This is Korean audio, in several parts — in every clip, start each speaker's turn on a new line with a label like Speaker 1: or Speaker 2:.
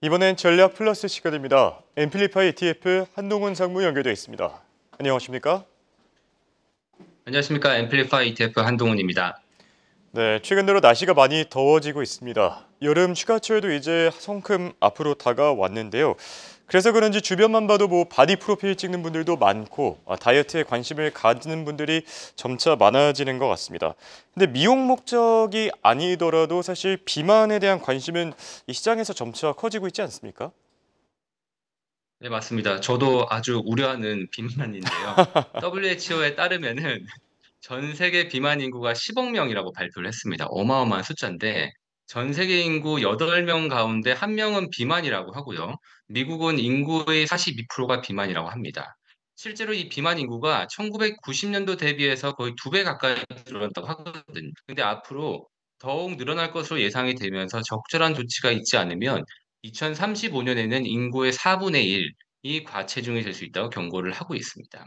Speaker 1: 이번엔 전략 플러스 시간입니다. 앰플리파이 ETF 한동훈 상무 연결되어 있습니다. 안녕하십니까?
Speaker 2: 안녕하십니까. 앰플리파이 ETF 한동훈입니다.
Speaker 1: 네, 최근 들어 날씨가 많이 더워지고 있습니다. 여름 휴가철도 이제 성큼 앞으로 다가왔는데요. 그래서 그런지 주변만 봐도 바디 프로필 찍는 분들도 많고 다이어트에 관심을 가지는 분들이 점차 많아지는 것 같습니다. 근데 미용 목적이 아니더라도 사실 비만에 대한 관심은 이 시장에서 점차 커지고 있지 않습니까?
Speaker 2: 네, 맞습니다. 저도 아주 우려하는 비만인데요. WHO에 따르면은 전 세계 비만 인구가 10억 명이라고 발표를 했습니다. 어마어마한 숫자인데 전 세계 인구 8명 가운데 1명은 비만이라고 하고요. 미국은 인구의 42%가 비만이라고 합니다. 실제로 이 비만 인구가 1990년도 대비해서 거의 2배 가까이 늘어났다고 하거든요. 근데 앞으로 더욱 늘어날 것으로 예상이 되면서 적절한 조치가 있지 않으면 2035년에는 인구의 4분의 1이 과체중이 될 수 있다고 경고를 하고 있습니다.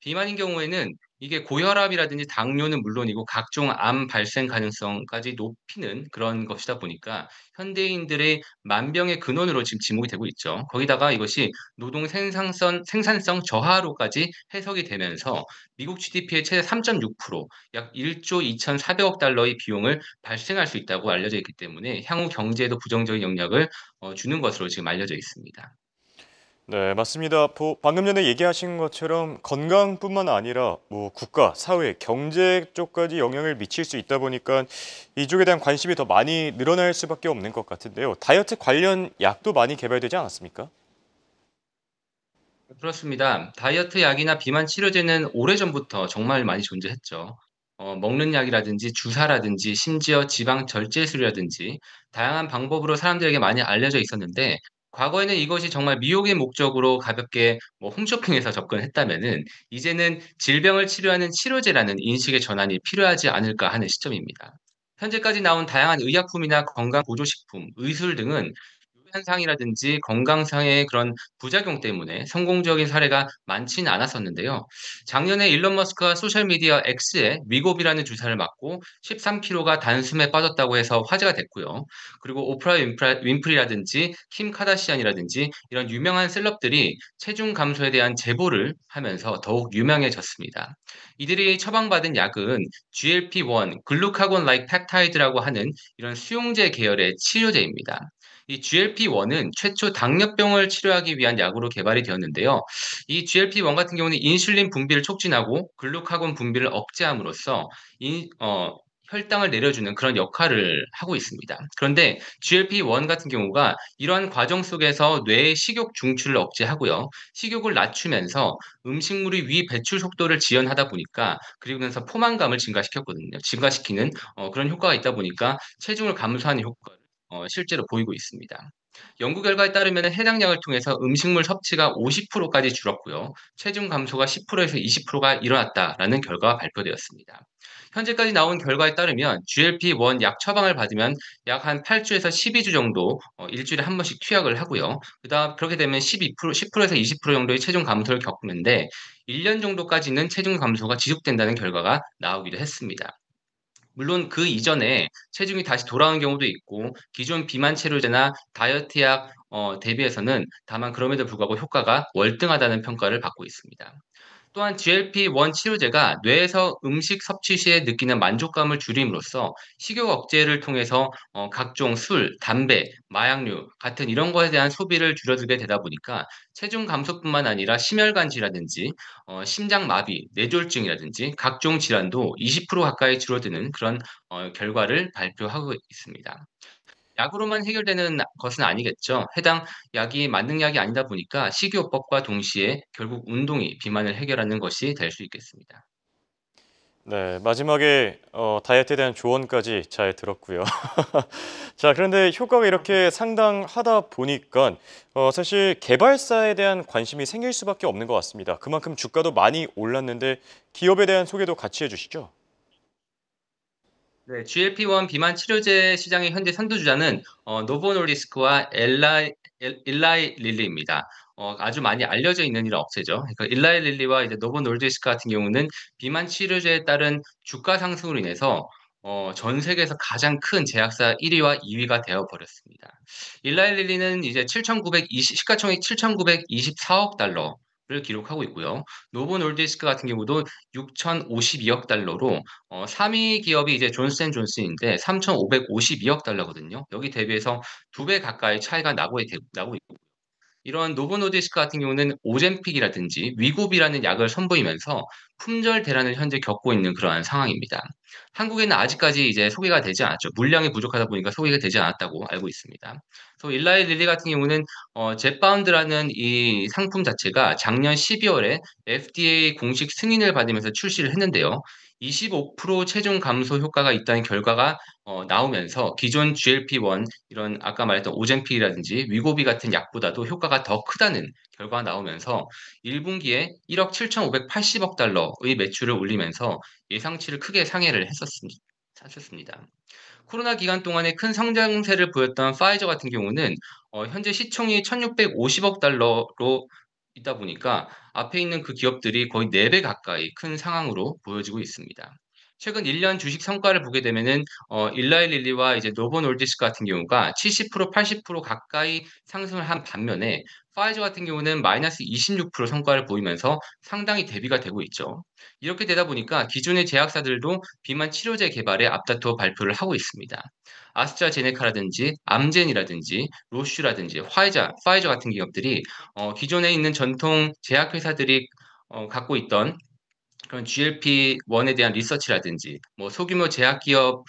Speaker 2: 비만인 경우에는 이게 고혈압이라든지 당뇨는 물론이고 각종 암 발생 가능성까지 높이는 그런 것이다 보니까 현대인들의 만병의 근원으로 지금 지목이 되고 있죠. 거기다가 이것이 노동 생산성 저하로까지 해석이 되면서 미국 GDP의 최대 3.6%, 약 1조 2,400억 달러의 비용을 발생할 수 있다고 알려져 있기 때문에 향후 경제에도 부정적인 영향을 주는 것으로 지금 알려져 있습니다.
Speaker 1: 네, 맞습니다. 방금 전에 얘기하신 것처럼 건강뿐만 아니라 국가, 사회, 경제 쪽까지 영향을 미칠 수 있다 보니까 이쪽에 대한 관심이 더 많이 늘어날 수밖에 없는 것 같은데요. 다이어트 관련 약도 많이 개발되지 않았습니까?
Speaker 2: 그렇습니다. 다이어트 약이나 비만 치료제는 오래전부터 정말 많이 존재했죠. 먹는 약이라든지 주사라든지 심지어 지방 절제술이라든지 다양한 방법으로 사람들에게 많이 알려져 있었는데 과거에는 이것이 정말 미용의 목적으로 가볍게 홈쇼핑에서 접근했다면은 이제는 질병을 치료하는 치료제라는 인식의 전환이 필요하지 않을까 하는 시점입니다. 현재까지 나온 다양한 의약품이나 건강 보조식품, 의술 등은 현상이라든지 건강상의 그런 부작용 때문에 성공적인 사례가 많지는 않았었는데요. 작년에 일론 머스크가 소셜 미디어 X에 위고비라는 주사를 맞고 13kg가 단숨에 빠졌다고 해서 화제가 됐고요. 그리고 오프라 윈프리라든지 킴 카다시안이라든지 이런 유명한 셀럽들이 체중 감소에 대한 제보를 하면서 더욱 유명해졌습니다. 이들이 처방받은 약은 GLP-1, 글루카곤 라이크 펩타이드라고 하는 이런 수용제 계열의 치료제입니다. 이 GLP-1은 최초 당뇨병을 치료하기 위한 약으로 개발이 되었는데요. 이 GLP-1 같은 경우는 인슐린 분비를 촉진하고 글루카곤 분비를 억제함으로써 혈당을 내려주는 그런 역할을 하고 있습니다. 그런데 GLP-1 같은 경우가 이러한 과정 속에서 뇌의 식욕 중추를 억제하고요. 식욕을 낮추면서 음식물의 위 배출 속도를 지연하다 보니까 그리고 나서 포만감을 증가시켰거든요. 증가시키는 그런 효과가 있다 보니까 체중을 감소하는 효과를 실제로 보이고 있습니다. 연구 결과에 따르면 해당 약을 통해서 음식물 섭취가 50%까지 줄었고요. 체중 감소가 10%에서 20%가 일어났다라는 결과가 발표되었습니다. 현재까지 나온 결과에 따르면 GLP-1 약 처방을 받으면 약 한 8주에서 12주 정도 일주일에 한 번씩 투약을 하고요. 그다음 그렇게 되면 10%에서 20% 정도의 체중 감소를 겪는데 1년 정도까지는 체중 감소가 지속된다는 결과가 나오기도 했습니다. 물론 그 이전에 체중이 다시 돌아오는 경우도 있고 기존 비만 치료제나 다이어트 약 대비해서는 다만 그럼에도 불구하고 효과가 월등하다는 평가를 받고 있습니다. 또한 GLP-1 치료제가 뇌에서 음식 섭취 시에 느끼는 만족감을 줄임으로써 식욕 억제를 통해서 각종 술, 담배, 마약류 같은 이런 거에 대한 소비를 줄여들게 되다 보니까 체중 감소뿐만 아니라 심혈관 질환이라든지 심장 마비, 뇌졸중이라든지 각종 질환도 20% 가까이 줄어드는 그런 결과를 발표하고 있습니다. 약으로만 해결되는 것은 아니겠죠. 해당 약이 만능 약이 아니다 보니까 식이요법과 동시에 결국 운동이 비만을 해결하는 것이 될 수 있겠습니다.
Speaker 1: 네, 마지막에 다이어트에 대한 조언까지 잘 들었고요. 자, 그런데 효과가 이렇게 상당하다 보니까 사실 개발사에 대한 관심이 생길 수밖에 없는 것 같습니다. 그만큼 주가도 많이 올랐는데 기업에 대한 소개도 같이 해주시죠.
Speaker 2: 네, GLP-1 비만 치료제 시장의 현재 선두주자는 노보 노르디스크와 일라이 릴리입니다. 아주 많이 알려져 있는 이런 업체죠. 그러니까 일라이 릴리와 이제 노보 노르디스크 같은 경우는 비만 치료제에 따른 주가 상승으로 인해서 전 세계에서 가장 큰 제약사 1 위와 2 위가 되어 버렸습니다. 일라이 릴리는 이제 7,920 시가총액 7,924억 달러를 기록하고 있고요. 노보 놀디스크 같은 경우도 6,052억 달러로 3위 기업이 이제 존슨앤존슨인데 3,552억 달러거든요. 여기 대비해서 2배 가까이 차이가 나고 있고 이런 노보 노디스크 같은 경우는 오젬픽이라든지 위고비라는 약을 선보이면서 품절 대란을 현재 겪고 있는 그러한 상황입니다. 한국에는 아직까지 이제 소개가 되지 않았죠. 물량이 부족하다 보니까 소개가 되지 않았다고 알고 있습니다. 그래서 일라이 릴리 같은 경우는 젯바운드라는 이 상품 자체가 작년 12월에 FDA 공식 승인을 받으면서 출시를 했는데요. 25% 체중 감소 효과가 있다는 결과가 나오면서 기존 GLP-1 이런 아까 말했던 오젬픽이라든지 위고비 같은 약보다도 효과가 더 크다는 결과가 나오면서 1 분기에 1억 7,580억 달러의 매출을 올리면서 예상치를 크게 상회를 했었습니다. 코로나 기간 동안에 큰 성장세를 보였던 파이저 같은 경우는 현재 시총이 1,650억 달러로 있다 보니까 앞에 있는 그 기업들이 거의 4배 가까이 큰 상황으로 보여지고 있습니다. 최근 1년 주식 성과를 보게 되면은 일라이 릴리와 이제 노보 놀디스크 같은 경우가 70% 80% 가까이 상승을 한 반면에 파이저 같은 경우는 마이너스 26% 성과를 보이면서 상당히 대비가 되고 있죠. 이렇게 되다 보니까 기존의 제약사들도 비만 치료제 개발에 앞다투어 발표를 하고 있습니다. 아스트라제네카라든지 암젠이라든지 로슈라든지 파이저 같은 기업들이 기존에 있는 전통 제약회사들이 갖고 있던 그런 GLP-1에 대한 리서치라든지 뭐 소규모 제약 기업을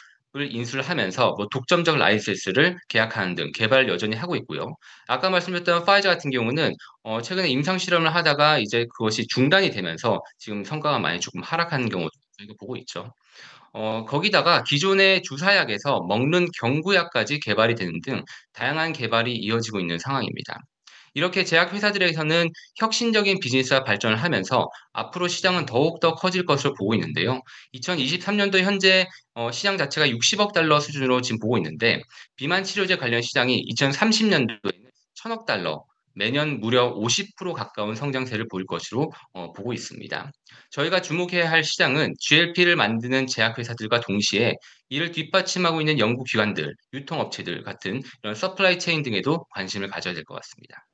Speaker 2: 인수를 하면서 뭐 독점적 라이센스를 계약하는 등 개발을 여전히 하고 있고요. 아까 말씀드렸던 파이저 같은 경우는 최근에 임상 실험을 하다가 이제 그것이 중단이 되면서 지금 성과가 많이 조금 하락하는 경우도 저희가 보고 있죠. 거기다가 기존의 주사약에서 먹는 경구약까지 개발이 되는 등 다양한 개발이 이어지고 있는 상황입니다. 이렇게 제약 회사들에서는 혁신적인 비즈니스와 발전을 하면서 앞으로 시장은 더욱더 커질 것으로 보고 있는데요. 2023년도 현재 시장 자체가 60억 달러 수준으로 지금 보고 있는데 비만 치료제 관련 시장이 2030년도에는 1,000억 달러 매년 무려 50% 가까운 성장세를 보일 것으로 보고 있습니다. 저희가 주목해야 할 시장은 GLP를 만드는 제약회사들과 동시에 이를 뒷받침하고 있는 연구기관들, 유통업체들 같은 이런 서플라이 체인 등에도 관심을 가져야 될 것 같습니다.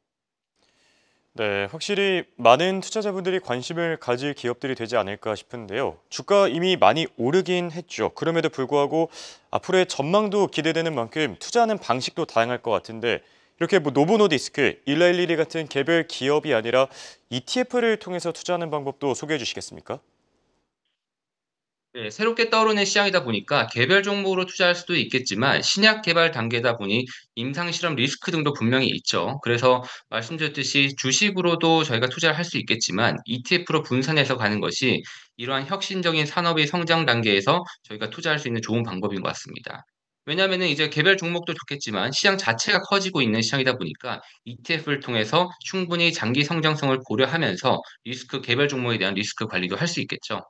Speaker 1: 네, 확실히 많은 투자자분들이 관심을 가질 기업들이 되지 않을까 싶은데요. 주가 이미 많이 오르긴 했죠. 그럼에도 불구하고 앞으로의 전망도 기대되는 만큼 투자하는 방식도 다양할 것 같은데 이렇게 뭐 노보노디스크, 일라일리리 같은 개별 기업이 아니라 ETF를 통해서 투자하는 방법도 소개해 주시겠습니까?
Speaker 2: 네, 새롭게 떠오르는 시장이다 보니까 개별 종목으로 투자할 수도 있겠지만 신약 개발 단계다 보니 임상 실험 리스크 등도 분명히 있죠. 그래서 말씀드렸듯이 주식으로도 저희가 투자를 할 수 있겠지만 ETF로 분산해서 가는 것이 이러한 혁신적인 산업의 성장 단계에서 저희가 투자할 수 있는 좋은 방법인 것 같습니다. 왜냐하면은 이제 개별 종목도 좋겠지만 시장 자체가 커지고 있는 시장이다 보니까 ETF를 통해서 충분히 장기 성장성을 고려하면서 개별 종목에 대한 리스크 관리도 할 수 있겠죠.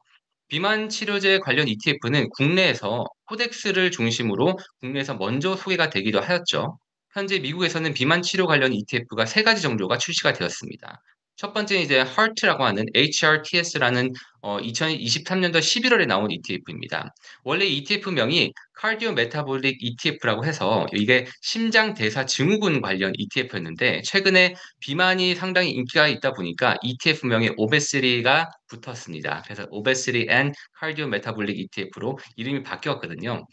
Speaker 2: 비만 치료제 관련 ETF는 국내에서 코덱스를 중심으로 국내에서 먼저 소개가 되기도 하였죠. 현재 미국에서는 비만 치료 관련 ETF가 세 가지 정도가 출시가 되었습니다. 첫 번째는 이제 HEART라고 하는 HRTS라는 2023년도 11월에 나온 ETF입니다. 원래 ETF명이 카디오 메타볼릭 ETF라고 해서 이게 심장 대사 증후군 관련 ETF였는데 최근에 비만이 상당히 인기가 있다 보니까 ETF명에 오베시리가 붙었습니다. 그래서 오베시리 앤 카디오 메타볼릭 ETF로 이름이 바뀌었거든요.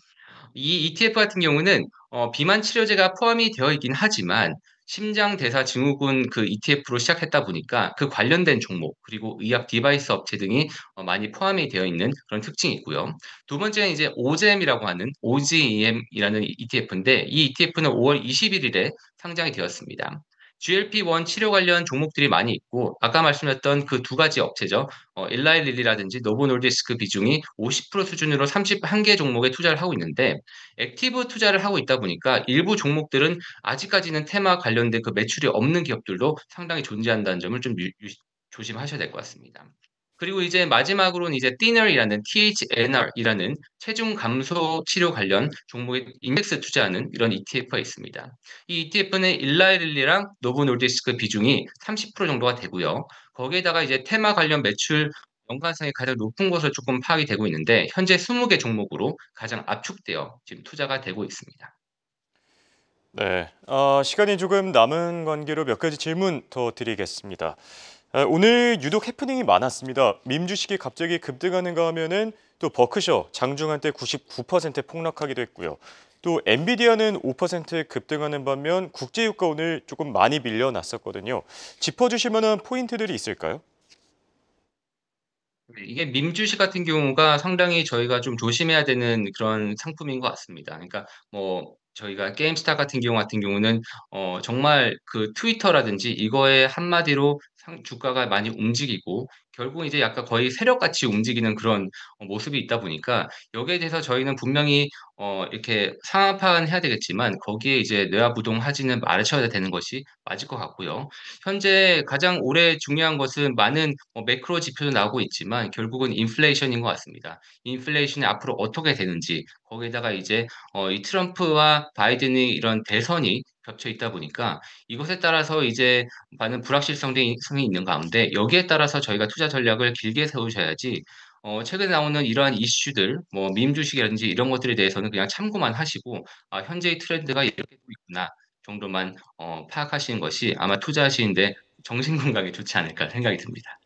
Speaker 2: 이 ETF 같은 경우는 비만 치료제가 포함이 되어 있긴 하지만 심장 대사 증후군 그 ETF로 시작했다 보니까 그 관련된 종목 그리고 의학 디바이스 업체 등이 많이 포함이 되어 있는 그런 특징이 있고요. 두 번째는 이제 OGEM이라고 하는 OGEM이라는 ETF인데 이 ETF는 5월 21일에 상장이 되었습니다. GLP-1 치료 관련 종목들이 많이 있고 아까 말씀드렸던 그 두 가지 업체죠. 일라이 릴리라든지 노보 놀디스크 비중이 50% 수준으로 31개 종목에 투자를 하고 있는데 액티브 투자를 하고 있다 보니까 일부 종목들은 아직까지는 테마 관련된 그 매출이 없는 기업들도 상당히 존재한다는 점을 좀 조심하셔야 될 것 같습니다. 그리고 이제 마지막으로는 이제 THNR이라는 체중 감소 치료 관련 종목에 인덱스 투자하는 이런 ETF가 있습니다. 이 ETF는 일라이릴리랑 노보 놀디스크 비중이 30% 정도가 되고요. 거기에다가 이제 테마 관련 매출 연관성이 가장 높은 것으로 조금 파악이 되고 있는데 현재 20개 종목으로 가장 압축되어 지금 투자가 되고 있습니다.
Speaker 1: 네, 시간이 조금 남은 관계로 몇 가지 질문 더 드리겠습니다. 오늘 유독 해프닝이 많았습니다. 밈 주식이 갑자기 급등하는가 하면은 또 버크셔 장중한 때 99% 폭락하기도 했고요. 또 엔비디아는 5% 급등하는 반면 국제유가 오늘 조금 많이 밀려났었거든요. 짚어주실 만한 포인트들이 있을까요?
Speaker 2: 네. 이게 민주시 같은 경우가 상당히 저희가 좀 조심해야 되는 그런 상품인 것 같습니다. 그러니까 뭐 저희가 게임스타 같은 경우는 정말 그 트위터라든지 이거에 한마디로 주가가 많이 움직이고 결국은 이제 약간 거의 세력같이 움직이는 그런 모습이 있다 보니까 여기에 대해서 저희는 분명히 이렇게 상황 파악은 해야 되겠지만 거기에 이제 뇌화부동하지는 말으셔야 되는 것이 맞을 것 같고요. 현재 가장 올해 중요한 것은 많은 매크로 지표도 나오고 있지만 결국은 인플레이션인 것 같습니다. 인플레이션이 앞으로 어떻게 되는지 거기에다가 이제 이 트럼프와 바이든의 이런 대선이 겹쳐 있다 보니까 이것에 따라서 이제 많은 성이 있는 가운데 여기에 따라서 저희가 투자 전략을 길게 세우셔야지 최근에 나오는 이러한 이슈들 뭐 밈 주식이라든지 이런 것들에 대해서는 그냥 참고만 하시고 '아 현재의 트렌드가 이렇게 또 있구나.' 정도만 파악하시는 것이 아마 투자하시는 데 정신 건강에 좋지 않을까 생각이 듭니다.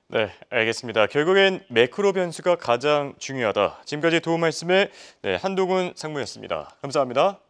Speaker 1: 네, 알겠습니다. 결국엔 매크로 변수가 가장 중요하다. 지금까지 도움 말씀에 한동훈 상무였습니다. 감사합니다.